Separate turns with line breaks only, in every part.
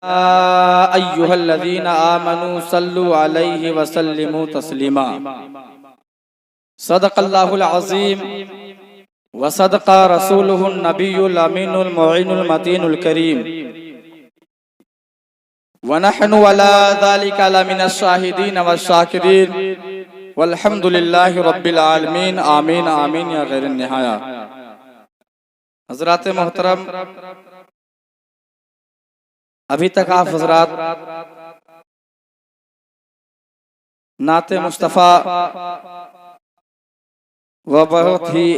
अय्युहल्लज़ीना आमनू सल्लु अलैहि वसल्लिमू तस्लीमा। सदक़ल्लाहुल अज़ीम व सदक़ा रसूलुहुन नबियुल अमीनुल मुईनुल मतीनुल करीम व नहनु अला ज़ालिका लमिनश शाहिदीन व शाकिरीन वल्हम्दुलिल्लाहि रब्बिल आलमीन। आमीन आमीन या गैर निहाया। हज़रात मोहतरम, अभी तक आप हज़रात नाते मुस्तफ़ा वह बहुत ही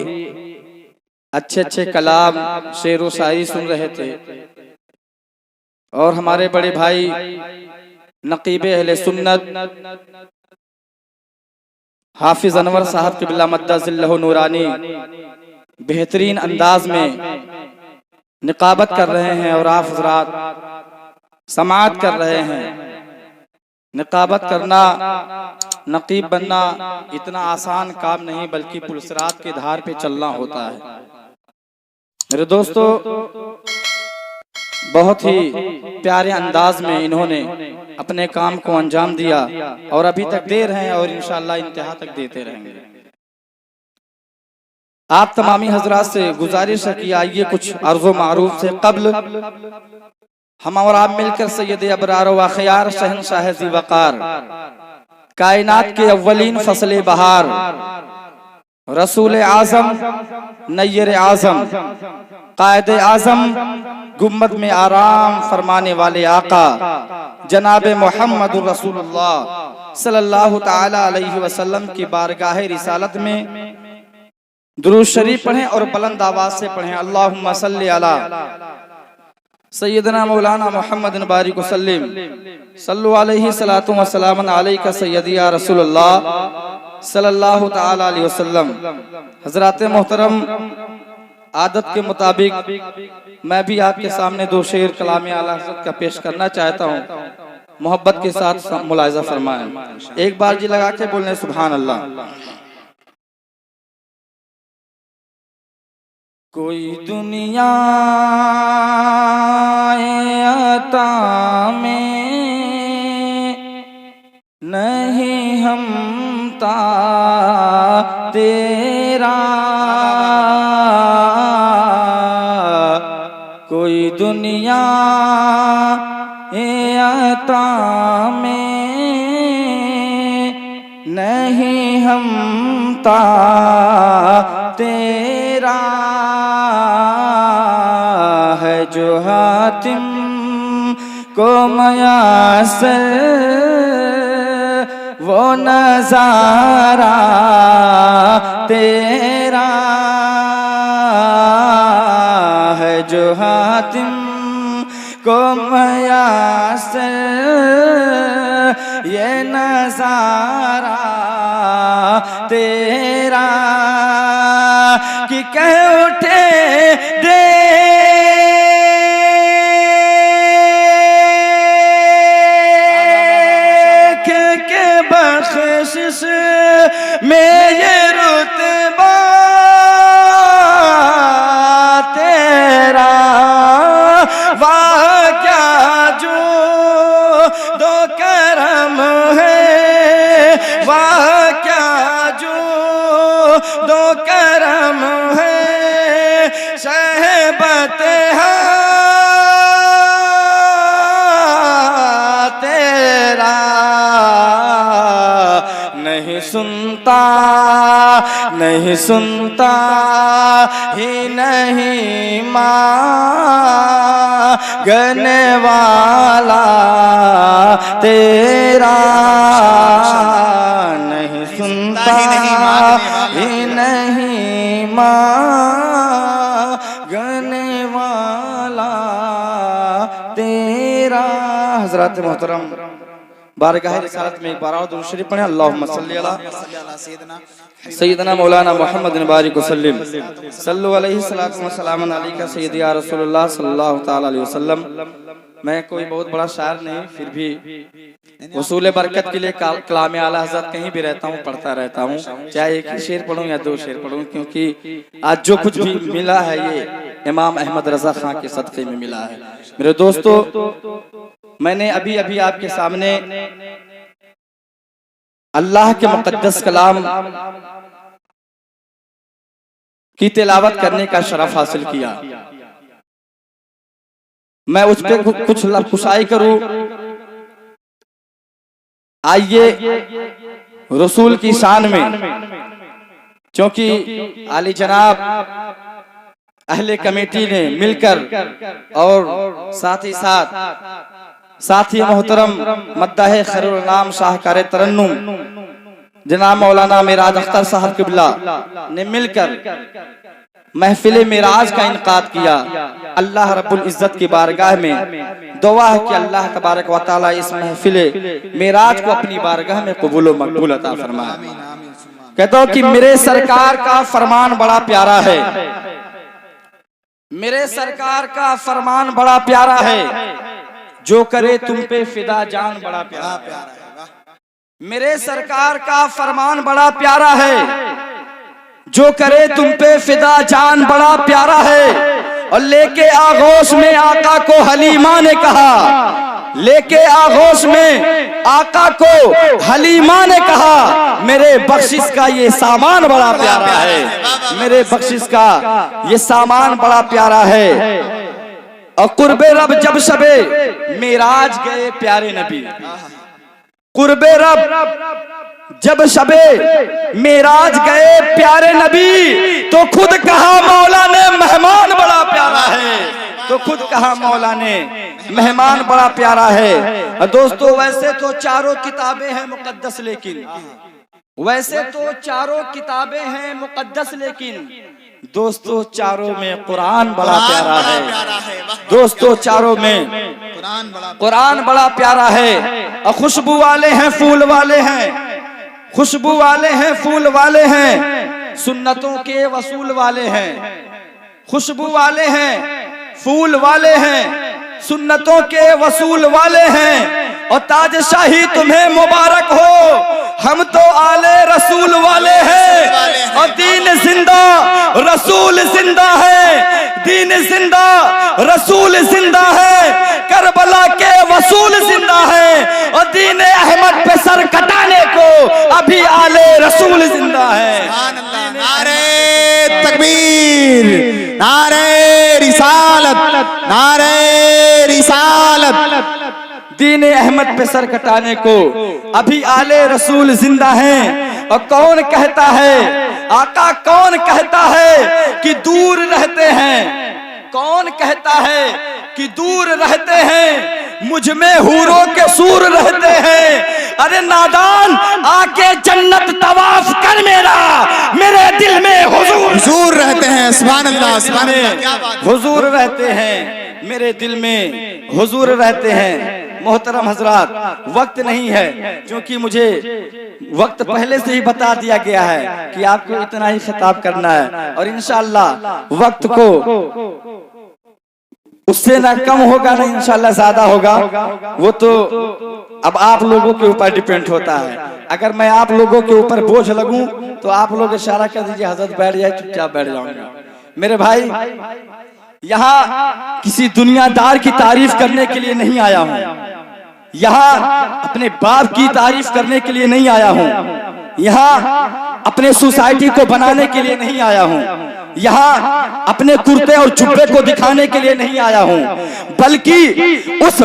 अच्छे अच्छे कलाम शेर व शायरी सुन रहे थे और हमारे बड़े भाई नकीब अहले सुन्नत हाफिज अनवर साहब क़िबला मद्दज़िल्लहु नूरानी बेहतरीन अंदाज में निकाबत कर रहे हैं और आप हज़रात समाअत कर रहे हैं। निकाबत करना, नकीब बनना इतना आसान काम नहीं, बल्कि पुलसिरात के धार पे चलना होता है। मेरे दोस्तों, बहुत ही प्यारे अंदाज में इन्होंने अपने काम को अंजाम दिया और अभी तक दे रहे हैं और इंशाअल्लाह इंतहा तक देते रहेंगे। आप तमामी हजरात से गुजारिश है कि आइए कुछ अर्ज़ो मारूफ से कब्ल हम और आप मिलकर सैयद अबरार व ख़यार शहंशाह ज़ी वक़ार कायनात के अव्वलीन फसले बहार रसूल आज़म नय्यर आज़म कायद आज़म गुम्मत में आराम फरमाने वाले आका जनाब मोहम्मद रसूलुल्लाह सल्लल्लाहु ताला अलैहि वसल्लम की बारगाह रिसालत में दुरूद शरीफ पढ़ें और बुलंद आवाज से पढ़ें। अल्लाहुम्मा सल्ली अला सैयदना मौलाना मोहम्मद बारिक वसल्लिम सल्लु अलैहि सलातु व सलामन अलैका सय्यदी या रसूलुल्लाह सल्लल्लाहु ताला अलैहि वसल्लम। हजरात मोहतरम, आदत के मुताबिक मैं भी आपके सामने दो शेर कलाम आला हज़रत का पेश करना चाहता हूँ। मोहब्बत के साथ मुलाहिज़ा फरमाएं। एक बार जी लगा के बोलने सुभान अल्लाह। कोई दुनिया अता में नहीं हमता तेरा, कोई दुनिया अता में नहीं हमता तेरा है जो हातिम को मयासर वो नजारा तेरा है जो हातिम को मयासर ये नजारा तेरा कि कह उठे में ये रुतबा तेरा, वाह क्या जो दो करम है, वाह क्या जो दो करम है, शहबत तेरा नहीं सुनता, नहीं सुनता ही नहीं मांगने वाला तेरा, नहीं सुनता ही नहीं मांगने वाला तेरा। हज़रात मोहतरम, बारगाह रिसालत में एक बार और दुरूद शरीफ पढ़ें। अल्लाहुम्मा सल्ली अला सैयदना मौलाना मोहम्मद बारिक वसल्लिम सल्लु अलैहि सलातु व सलामन अलैका सय्यदी या रसूलुल्लाह सल्लल्लाहु ताला अलैहि वसल्लम। मैं कोई बहुत बड़ा शायर नहीं, फिर भी वसूल बरकत के लिए कलाम आला हज़रत कहीं भी रहता हूँ पढ़ता रहता हूँ, चाहे एक ही शेर पढ़ूँ या दो शेर पढ़ूँ, क्योंकि आज जो कुछ भी मिला है ये इमाम अहमद रजा खां के सदक़े में मिला है। मेरे दोस्तों, मैंने अभी अभी आपके सामने अल्लाह के मुक़द्दस कलाम की तिलावत करने का शरफ हासिल किया। मैं उस पर कुछ लफ्ज़ करूं। आइए रसूल की शान में, क्योंकि आली जनाब अहले कमेटी ने मिलकर और साथ ही साथी मोहतरम मद्दाह खैरुल नाम शाहकार तरन्नुम जनाब मौलाना मिराज अख्तर साहब किबला ने मिलकर महफिल मिराज का इनकाद किया। अल्लाह रब्बुल इज्जत की बारगाह में दुआ है कि अल्लाह तबारक व तआला इस महफिल मिराज को अपनी बारगाह में कबूल व मकबूल अता फरमाए। कहता हूं कि मेरे सरकार का फरमान बड़ा प्यारा है, मेरे सरकार का फरमान बड़ा प्यारा है, जो करे तुम पे फिदा जान बड़ा प्यारा है। मेरे सरकार का फरमान बड़ा प्यारा है, जो करे तुम पे फिदा जान बड़ा प्यारा है। और लेके आगोश में आका को हलीमा ने कहा, लेके आगोश में आका को हलीमा ने कहा, मेरे बख्शिश का ये सामान बड़ा प्यारा है, मेरे बख्शिश का ये सामान बड़ा प्यारा है। और कुर्बे रब जब शबे मेराज गए प्यारे नबी, कुर्बे रब जब शबे मेराज गए प्यारे नबी, तो खुद कहा मौला ने मेहमान बड़ा प्यारा है, तो खुद कहा मौला ने मेहमान बड़ा प्यारा है। दोस्तों, वैसे तो चारों किताबें हैं मुकद्दस, लेकिन वैसे तो चारों किताबें हैं मुकद्दस, लेकिन दोस्तों चारों में कुरान बड़ा प्यारा है। दोस्तों चारों में कुरान बड़ा प्यारा है। और खुशबू वाले हैं, फूल वाले हैं, खुशबू वाले हैं, फूल वाले हैं, सुन्नतों के वसूल वाले हैं। खुशबू वाले हैं, फूल वाले हैं, सुन्नतों के वसूल वाले हैं। और ताजशाही तुम्हें मुबारक हो, हम तो आले रसूल वाले हैं। और दीन जिंदा रसूल जिंदा है, दीन जिंदा रसूल जिंदा है, करबला के वसूल जिंदा है। और दीन अहमद पे सर कटाने को अभी आले रसूल जिंदा है।
नारे तकबीर, नारे रिसालत, नारे रिसालत।
दीन अहमद पे सर कटाने को अभी आले रसूल जिंदा हैं। और कौन कहता है, आका कौन कहता है कि दूर रहते हैं, कौन कहता है कि दूर रहते हैं, मुझ में हूरों के सूर रहते हैं। अरे नादान आके जन्नत तवाफ कर मेरा, मेरे दिल में हुजूर रहते हैं। सुभान अल्लाह, सुभान अल्लाह, क्या बात। हुजूर रहते हैं, मेरे दिल में हुजूर रहते हैं। मोहतरम हजरात, वक्त नहीं है, क्योंकि मुझे वक्त पहले से ही बता दिया गया है कि आपको इतना ही खिताब करना है। और इंशाअल्लाह वक्त को उससे ना कम होगा ना इंशाअल्लाह ज्यादा होगा, वो तो अब आप लोगों के ऊपर डिपेंड होता है। अगर मैं आप लोगों के ऊपर बोझ लगूं तो आप लोग इशारा कर दीजिए, हजरत बैठ जाए, चुपचाप बैठ जाऊंगा। मेरे भाई, यहाँ किसी दुनियादार की तारीफ करने के लिए नहीं आया हूँ, यहाँ अपने बाप की तारीफ करने के लिए नहीं आया हूँ, यहाँ अपने सोसाइटी को बनाने के लिए नहीं आया हूँ, यहाँ अपने कुर्ते और जुब्बे को दिखाने के लिए नहीं आया हूँ, बल्कि उस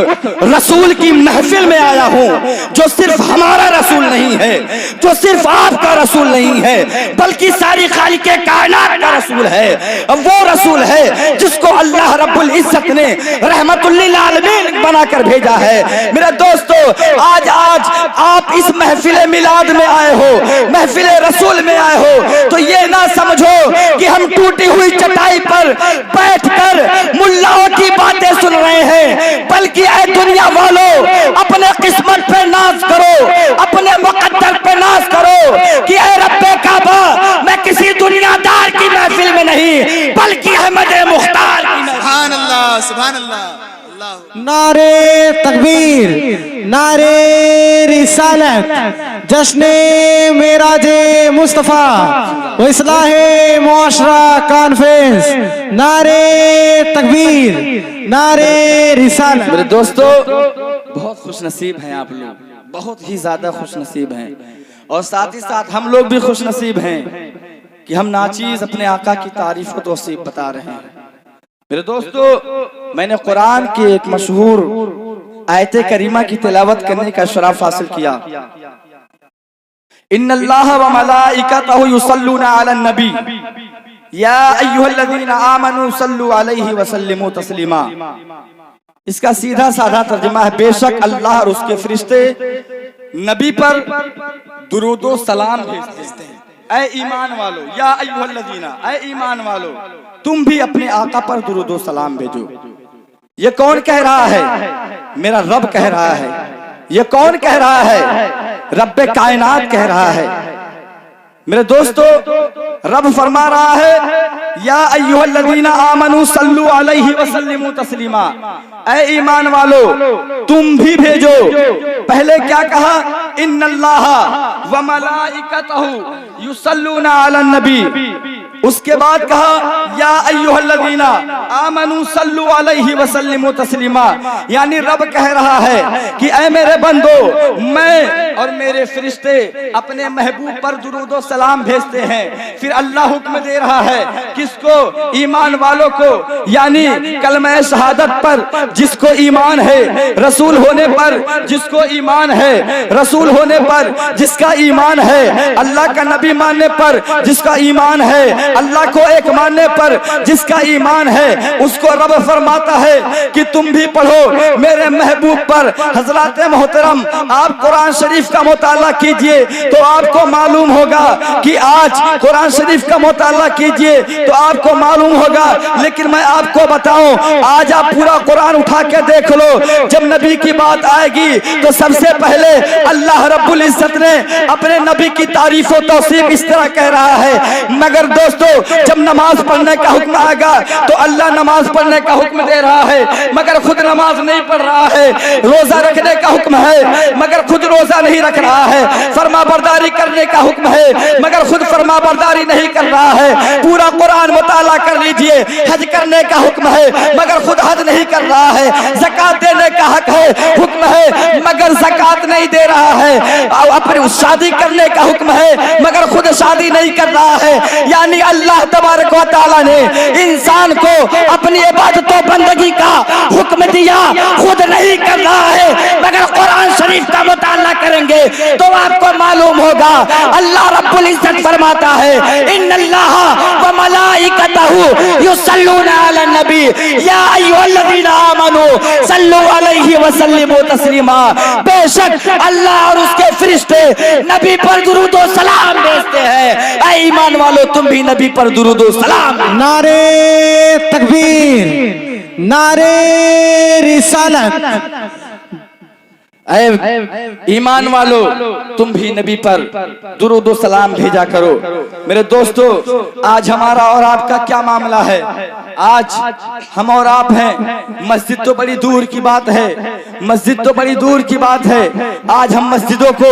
रसूल की महफिल में आया हूँ जो सिर्फ हमारा रसूल नहीं है, जो सिर्फ आपका रसूल नहीं है, बल्कि सारी खालिके कायनात का रसूल है। वो रसूल है जिसको अल्लाह रब्बुल इज्जत ने रहमतुल लिल आलमीन बनाकर भेजा है। मेरे दोस्तों, आज आप इस महफिल मिलाद में आए हो, महफिल रसूल में आए हो, तो ये ना समझो कि हम टूटी हुई चटाई पर बैठकर मुल्लाओं की बातें सुन रहे हैं, बल्कि ऐ दुनिया वालों, अपने किस्मत पे नाज करो, अपने मुकद्दर पे नाज करो कि ऐ रब्बे काबा, मैं किसी दुनियादार की महफिल में नहीं, बल्कि अहमद मुख्तार की। सुभान अल्लाह, सुभान अल्लाह।
नारे तकबीर, नारे रिसालत, जश्ने मेराजे मुस्तफ़ा व इस्लाहे मुआशरा कॉन्फ्रेंस, नारे तकबीर, नारे रिसालत।
मेरे दोस्तों, बहुत खुश नसीब हैं आप लोग, बहुत ही ज्यादा खुश नसीब हैं, और साथ ही साथ हम लोग भी खुश नसीब हैं कि हम नाचीज अपने आका की तारीफ को तौसीफ बता रहे हैं। मेरे दोस्तों, मैंने कुरान की एक मशहूर आयत करीमा की तिलावत करने का शरफ हासिल किया। इन्नल्लाह व मलाइकतहु युसल्लूना अलन नबी या अय्युहल्लज़ीना आमनू सल्लु अलैहि व सल्लिमू तस्लीमा। इसका सीधा साधा तर्जुमा है, बेशक अल्लाह और उसके फरिश्ते नबी पर दुरूदो सलाम भेजते हैं। ऐ ईमान वालो, या अय्युहल्लज़ीना, ऐ ईमान वालो, तुम भी अपने आका पर दुरूदो सलाम भेजो। ये कौन कह रहा है? मेरा रब कह रहा है। ये कौन कह रहा है? रब्बे कायनात कह रहा है। मेरे दोस्तों, रब फरमा रहा है, या अय्युहल्लज़ीना आमनू सल्लु अलैहि व सल्लिमू तस्लीमा। ऐ ईमान वालो, तुम भी भेजो। पहले क्या कहा? इन्नल्लाह व मलाइकतहु युसल्लूना अलन नबी। उसके बाद कहा, या अय्युहल्लज़ीना आमनू सल्लु अलैहि व सल्लिमू तस्लीमा। यानी रब कह रहा है कि ऐ मेरे बंदो, मैं और मेरे फरिश्ते अपने महबूब पर दुरूदो सलाम भेजते हैं। फिर अल्लाह हुक्म दे रहा है किसको? ईमान वालों को, यानी कलमा शहादत पर जिसको ईमान है, रसूल होने पर जिसको ईमान है, रसूल होने पर जिसका ईमान है, अल्लाह का नबी मानने पर जिसका ईमान है, अल्लाह को एक मानने पर जिसका ईमान है, उसको रब फरमाता है कि तुम भी पढ़ो मेरे महबूब पर। हजरात मोहतरम, आप कुरान शरीफ का मुताला कीजिए तो आपको मालूम होगा कि आज कुरान शरीफ का मुताला कीजिए तो आपको मालूम होगा। लेकिन मैं आपको बताऊं, आज आप पूरा कुरान उठा के देख लो, जब नबी की बात आएगी तो सबसे पहले अल्लाह रब्बुल इज्जत ने अपने नबी की तारीफ और तौसीफ इस तरह कह रहा है। मगर दोस्तों, जब नमाज पढ़ने का हुक्म आएगा तो अल्लाह नमाज पढ़ने का हुक्म दे रहा है, मगर खुद नमाज नहीं पढ़ रहा है। रोजा रखने का हुक्म है, मगर खुद रोजा नहीं रख रहा है। फरमा बरदारी करने का हुक्म है, मगर खुद फरमा बरदारी नहीं कर रहा है। पूरा कुरान मुताला कर लीजिए। हज करने का हुक्म है, मगर खुद हज नहीं कर रहा है। ज़कात देने का हक है, हुक्म है, मगर ज़कात नहीं दे रहा है। अपनी शादी करने का हुक्म है, मगर खुद शादी नहीं कर रहा है। यानी अल्लाह तबारक व तआला ने इंसान को अपनी इबादत और बंदगी का हुक्म दिया, खुद नहीं कर रहा है। मगर कुरान शरीफ का मुताला करेंगे तो आपको मालूम होगा। अल्लाह रब्बुल इज्जत फरमाता है, इन्नल्लाह व मलाइकतहु युसल्लूना अलन नबी या अय्युहल्लज़ीना आमनू सल्लु अलैहि व सल्लिमू तस्लीमा। बेशक अल्लाह और उसके फरिश्ते नबी पर दुरूद और सलाम भेजते हैं। ऐ ईमान वालों, तुम भी नबी पर दुरूद और सलाम।
नारे तकबीर, नारे रिसालत।
ईमान वालों, तुम भी नबी पर दुरूद और सलाम भेजा करो। मेरे दोस्तों, आज हमारा और आपका क्या मामला है? आज हम और आप हैं, मस्जिद तो बड़ी दूर की बात है, मस्जिद तो बड़ी दूर की बात है। आज हम मस्जिदों को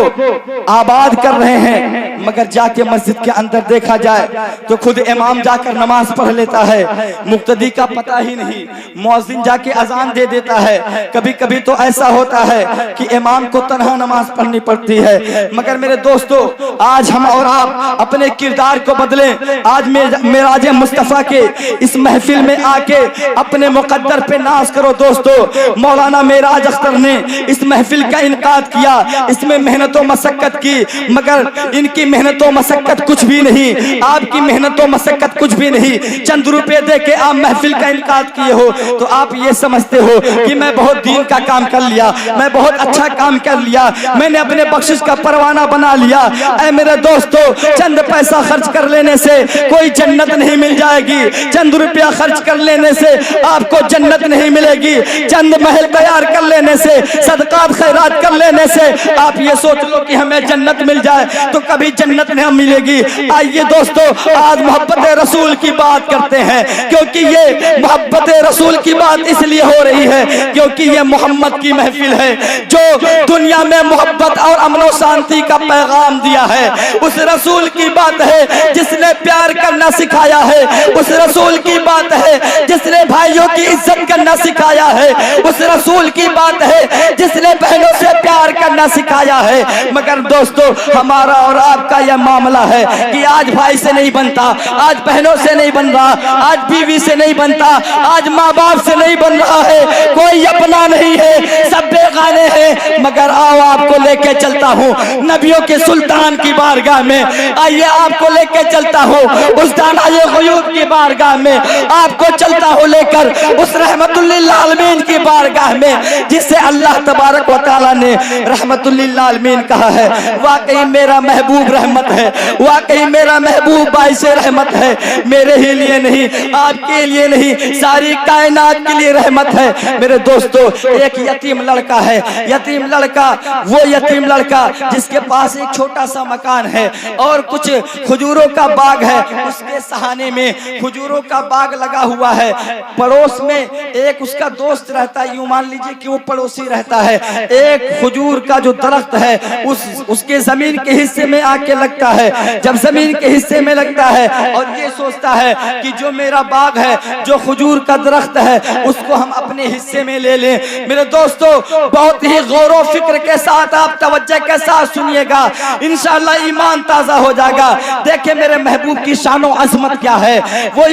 आबाद कर रहे हैं, मगर जाके मस्जिद के अंदर देखा जाए तो खुद इमाम जाकर नमाज पढ़ लेता है, मुक्तदी का पता ही नहीं, मुअज्जिन जाके अजान दे देता है। कभी कभी तो ऐसा होता है कि इमाम को तन्हा नमाज पढ़नी पड़ती है। मगर मेरे दोस्तों, आज हम और आप अपने किरदार को बदलें। आज मेराज मुस्तफा के इस महफिल में आके अपने मुकद्दर पे नाज करो। दोस्तों, मौलाना मेराज अख्तर ने इस महफिल का इनकाद किया, इसमें मेहनत और मशक्कत की, मगर इनकी मेहनत और मशक्कत कुछ भी नहीं, आपकी मेहनत और मशक्कत कुछ भी नहीं। चंद रुपए दे के आप महफिल का इनकाद किए हो तो आप ये समझते हो कि मैं बहुत दीन का काम कर लिया, मैं बहुत अच्छा काम कर लिया, मैंने अपने बख्शिश का परवाना बना लिया। ऐ मेरे दोस्तों, चंद पैसा खर्च कर लेने से कोई जन्नत नहीं मिल जाएगी, चंद रुपया खर्च कर लेने से आपको जन्नत नहीं मिलेगी, चंद महल तैयार कर लेने से, सदकात खैरात कर लेने से आप ये सोच लो कि हमें जन्नत मिल जाए, तो कभी जन्नत में मिलेगी। आइए दोस्तों, आज मोहब्बत रसूल की बात करते हैं, क्योंकि ये मोहब्बत रसूल की बात इसलिए हो रही है क्योंकि ये मोहम्मद की महफिल है जो दुनिया में मोहब्बत और अमन और शांति का पैगाम दिया है। उस रसूल की बात है जिसने प्यार करना सिखाया है, उस रसूल की बात है जिसने भाइयों की इज्जत करना सिखाया है, उस रसूल की बात है जिसने बहनों से प्यार करना सिखाया है। मगर दोस्तों, हमारा और आपका यह मामला है कि आज भाई से नहीं बनता, आज बहनों से नहीं बन रहा, आज बीवी से नहीं बनता, आज माँ बाप से नहीं बन रहा है, कोई अपना नहीं है, सब बेगाने हैं। मगर आओ, आपको लेके चलता हूँ नबियों के सुल्तान की बारगाह में। आइए, आपको लेके चलता हूँ उस दानाए ग़ुयूब की बारगाह में, आपको चलता हूँ लेकर उस रहमतुल लिल आलमीन की बारगाह में, जिसे अल्लाह तबारक व तआला ने रहमतुल लिल आलमीन कहा है। वाकई मेरा महबूब रहमत है, वाकई मेरा महबूब बाइस रहमत है। मेरे ही लिए नहीं, आपके लिए नहीं, सारी कायनात के लिए रहमत है। मेरे दोस्तों, एक यतीम लड़का है, यतीम लड़का, वो यतीम लड़का जिसके पास एक छोटा सा मकान है और कुछ खजूरों का बाग है, उसके सहाने में खजूरों का बाग लगा हुआ है। पड़ोस में एक उसका दोस्त रहता है, यूं मान लीजिए कि वो पड़ोसी रहता है। एक खजूर का जो दरख्त है उसके जमीन के हिस्से में आके लगता है। जब जमीन के हिस्से में लगता है और ये सोचता है कि जो मेरा बाग है, जो खजूर का दरख्त है, उसको हम अपने हिस्से में ले लें। मेरे दोस्तों, बहुत ही गौर व फिक्र के साथ आप तवज्जो के साथ सुनिएगा, इंशाअल्लाह ईमान ताजा हो जाएगा। देखे मेरे महबूब की शानो अजमत क्या है। वो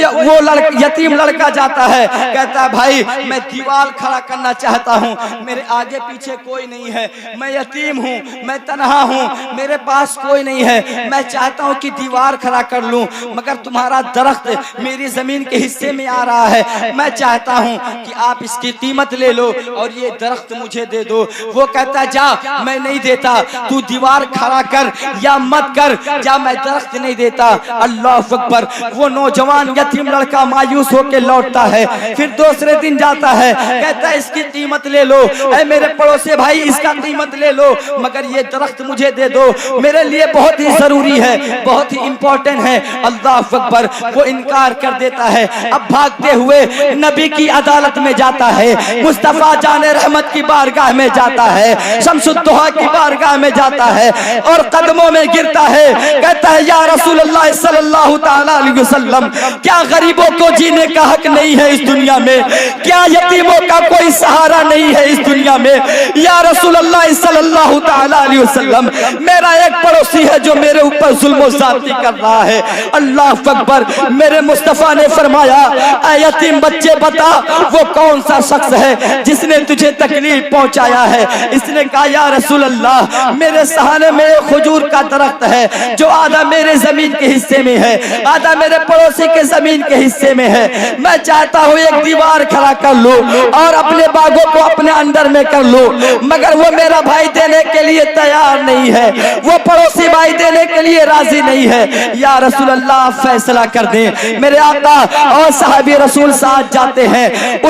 यतीम लड़का जाता है, कहता है भाई मैं दीवार खड़ा करना चाहता हूँ, मेरे आगे पीछे कोई नहीं है, मैं यतीम हूँ, मैं तन्हा हूँ, मेरे पास कोई नहीं है, मैं चाहता हूँ कि दीवार खड़ा कर लूँ, मगर तुम्हारा दरख्त मेरी जमीन के हिस्से में आ रहा है, मैं चाहता हूँ कि आप इसकी कीमत ले लो और ये दरख्त मुझे दे दो। वो कहता जा, मैं नहीं देता, तू दीवार खड़ा कर या मत कर, जा, मैं दरख्त नहीं देता। अल्लाह अकबर। वो नौजवान यतीम लड़का मायूस होकर लौटता है, फिर दूसरे दिन जाता है, कहता है इसकी कीमत ले लो, ऐ मेरे पड़ोसी भाई इसका कीमत ले लो, मगर ये दरख्त मुझे दे दो, मेरे लिए बहुत ही जरूरी है, बहुत ही इंपॉर्टेंट है। अल्लाह अकबर। वो इनकार कर देता है। अब भागते हुए नबी की अदालत में जाता है, मुस्तफा जाने रहमत की बारगाह में जाता है, शम्सुद्दोहा की बारगाह में जाता है और कदमों में गिरता है, कहता है या रसूल अल्लाह सल्लल्लाहु तआला अलैहि वसल्लम, क्या गरीबों को जीने का हक नहीं है इस दुनिया में? क्या यतीमों का कोई सहारा नहीं है इस दुनिया में? या रसूल अल्लाह सल्लल्लाहु तआला अलैहि वसल्लम, मेरा एक पड़ोसी है जो मेरे ऊपर जुल्म ज़्यादती कर रहा है। अल्लाह अकबर। मेरे मुस्तफा ने फरमाया, ऐ यतीम बच्चे बता वो कौन सा शख्स है जिसने तुझे तकलीफ पहुंचाया है? इसने कहा या रसूल अल्लाह, मेरे सहारे में एक खजूर का दरख्त है जो आधा मेरे जमीन के हिस्से में है, आधा मेरे पड़ोसी के जमीन के हिस्से में है। मैं चाहता हूँ एक दीवार खड़ा कर लूं और अपने बागों को अपने अंदर में कर लूं, मगर वो मेरा भाई देने के लिए तैयार नहीं है, वो पड़ोसी भाई देने के लिए राजी नहीं है। या रसूल अल्लाह फैसला कर दे। मेरे आका और साहबी रसूल साथ जाते हैं,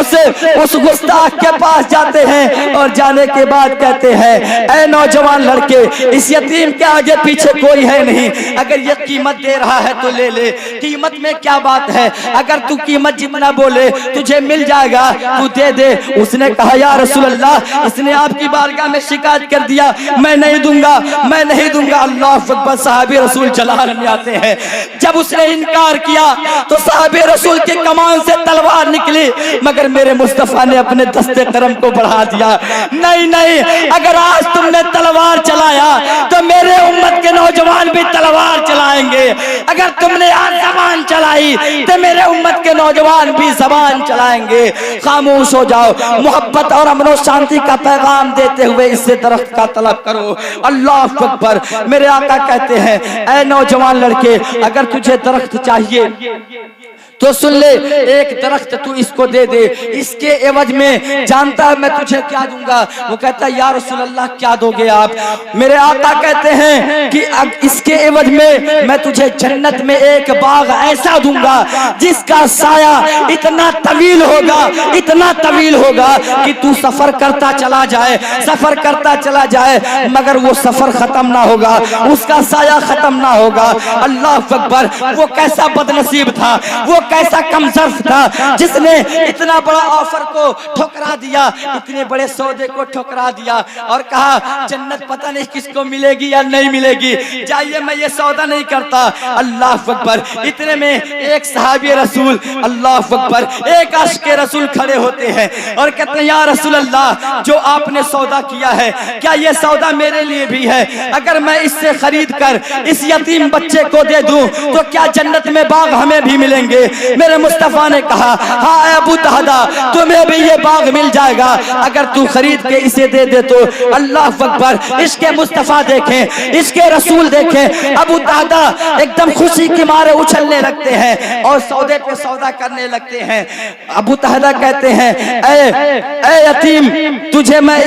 उस गुस्ताख के पास जाते हैं और जाने के बाद कहते हैं, ऐ नौजवान लड़के, इस यतीम के आगे पीछे कोई है नहीं, अगर ये कीमत दे रहा है तो ले ले, कीमत में क्या बात है, अगर तू कीमत जितना बोले तुझे मिल जाएगा, तू दे दे। उसने कहा या रसूल अल्लाह, इसने आपकी बारगाह में शिकायत कर दिया, मैं नहीं दूंगा, मैं नहीं दूंगा। अल्लाह अकबर। साहबी रसूल जलाल में आते हैं। जब उसने इनकार किया तो साहबी रसूल के कमान से तलवार निकली, मगर मेरे मुस्तफा ने अपने दस्ते करम को बढ़ा दिया। नहीं नहीं, अगर आज तुमने तलवार चलाया तो मेरे उम्मत के नौजवान भी तलवार चलाएंगे, अगर तुमने आज जबान चलाई तो मेरे उम्मत के नौजवान भी जबान चलाएंगे। खामोश हो जाओ, मोहब्बत और अमन और शांति का पैगाम देते हुए इससे दरख्त का तलब करो। अल्लाह अकबर। मेरे आका कहते हैं, ऐ नौजवान लड़के, अगर तुझे दरख्त चाहिए तो सुन ले, एक दरख्त तू इसको दे दे, इसके एवज में जानता है मैं तुझे क्या दूंगा। वो कहता है या रसूल अल्लाह क्या दोगे आप? मेरे आका कहते हैं कि इसके एवज में मैं तुझे जन्नत में एक बाग ऐसा दूंगा जिसका साया इतना तवील होगा, इतना तवील होगा कि तू सफर करता चला जाए, सफर करता चला जाए, मगर वो सफर खत्म ना होगा, उसका साया खत्म ना होगा। अल्लाह अकबर, वो कैसा बदनसीब था, वो कैसा कमजोर था जिसने इतना बड़ा ऑफर को ठुकरा दिया, इतने बड़े सौदे को ठुकरा दिया और कहा जन्नत पता नहीं किसको मिलेगी या नहीं मिलेगी, जाइए मैं ये सौदा नहीं करता। अल्लाह अकबर, इतने में एक सहाबी रसूल, अल्लाह अकबर, एक आशिक रसूल खड़े होते हैं और कहते हैं या रसूल अल्लाह, जो आपने सौदा किया है क्या ये सौदा मेरे लिए भी है? अगर मैं इससे खरीद कर इस यतीम बच्चे को दे दूं तो क्या जन्नत में बाग हमें भी मिलेंगे? मेरे मुस्तफा ने कहा हाँ अबू दहदा, तुम्हें भी ये बाग मिल जाएगा अगर तू खरीद के इसे दे दे तो। अल्लाह अकबर, इसके मुस्तफा देखें, इसके रसूल देखें, अबू दहदा एकदम खुशी के मारे उछलने लगते हैं और सौदे पे सौदा करने लगते हैं। अबू दहदा कहते हैं ए यतीम, तुझे मैं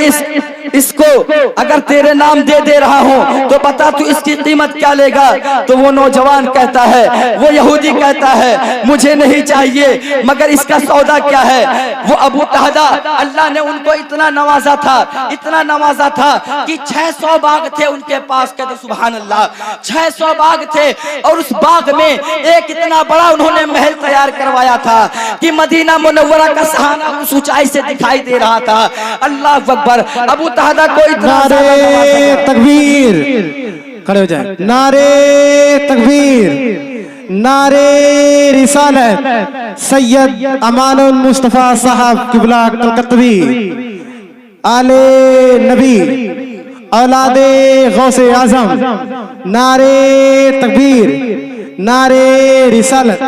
इसको अगर तेरे नाम दे रहा हूं तो बता तू इसकी कीमत क्या लेगा? तो वो नौजवान कहता है, वो यहूदी कहता है मुझे नहीं चाहिए, मगर इसका सौदा क्या है? वो अबू दहदा, अल्लाह ने उनको इतना नवाजा था, इतना नवाजा था कि 600 बाग थे उनके पास। कहते सुभान अल्लाह, 600 बाग थे और उस बाग में एक इतना बड़ा उन्होंने महल तैयार करवाया था कि मदीना मुनव्वरा का सहारा उस ऊंचाई से दिखाई दे रहा था। अल्लाह अकबर, अबू दहदा को इतना
नारे तकबीर, खड़े हो जाए, नारे तकबीर, नारे रिसालत, सैयद अमानुल मुस्तफा साहब किबला कलकत्तवी, आले नबी, औलादे गौसे आजम, नारे तकबीर, नारे रिसालत।